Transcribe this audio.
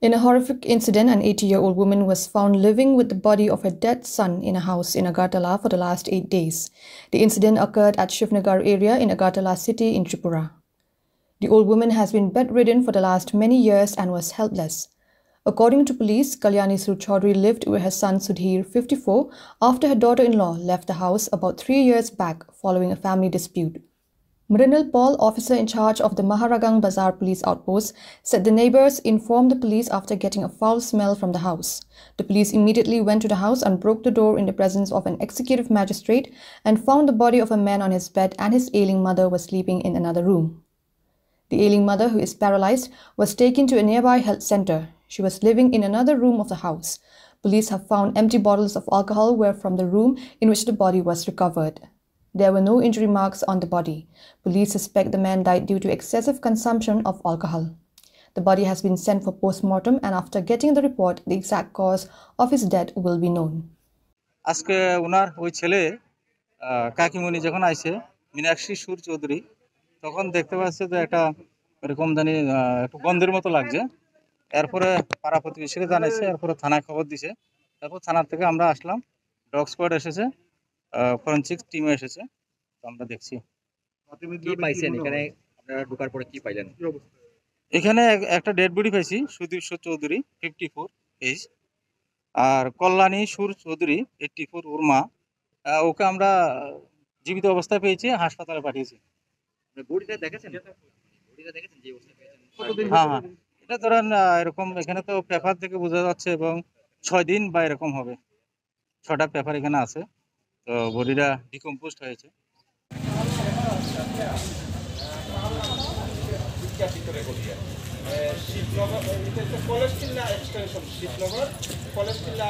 In a horrific incident, an 80-year-old woman was found living with the body of her dead son in a house in Agartala for the last 8 days. The incident occurred at Shivnagar area in Agartala city in Tripura. The old woman has been bedridden for the last many years and was helpless. According to police, Kalyani Sur Chaudhary lived with her son Sudhir, 54, after her daughter-in-law left the house about 3 years back following a family dispute. Mrinal Paul, officer in charge of the Maharagang Bazar police outpost, said the neighbors informed the police after getting a foul smell from the house. The police immediately went to the house and broke the door in the presence of an executive magistrate and found the body of a man on his bed, and his ailing mother was sleeping in another room. The ailing mother, who is paralyzed, was taken to a nearby health center. She was living in another room of the house. Police have found empty bottles of alcohol were from the room in which the body was recovered. There were no injury marks on the body. Police suspect the man died due to excessive consumption of alcohol. The body has been sent for post-mortem, and after getting the report, the exact cause of his death will be known. আজকে ওনার ওই ছেলে কাকিমণি যখন আইছে মীনাক্ষী সুর চৌধুরী, তখন দেখতে পাচ্ছে যে একটা এরকম জানি একটু গন্ধের মতো লাগছে। এরপরে পাড়া প্রতিবেশীকে জানাইছে, এরপরে থানায় খবর দিছে। তারপর থানার থেকে আমরা আসলাম, ডগ স্কোয়াড এসেছে, ফরেনসিক টিমও এসেছে, তো আমরা দেখছি। কি পাইছেন এখানে? আপনারা ঢোকার পরে কি পাইলেন? এখানে একটা ডেড বডি পাইছি, সুধীর সুর চৌধুরী, 54 এজ, আর কল্যাণী সুর চৌধুরী, 84, ওর মা। ওকে আমরা জীবিত অবস্থায় পেয়েছি, হাসপাতালে পাঠিয়েছি। বডিটা দেখেছেন? বডিটা দেখেছেন যে অবস্থা পেয়েছেন? হ্যাঁ হ্যাঁ, এটা ধরেন এরকম এখানে তো পেপার থেকে বোঝা যাচ্ছে এবং 6 দিন বা এরকম হবে। 6টা পেপার এখানে আছে, তো বডিটা ডিকম্পোজড হয়েছে। শিবনগর, এটা কলেজ কিল্লা এক্সটেনশন, শিবনগর কলেজ কিল্লা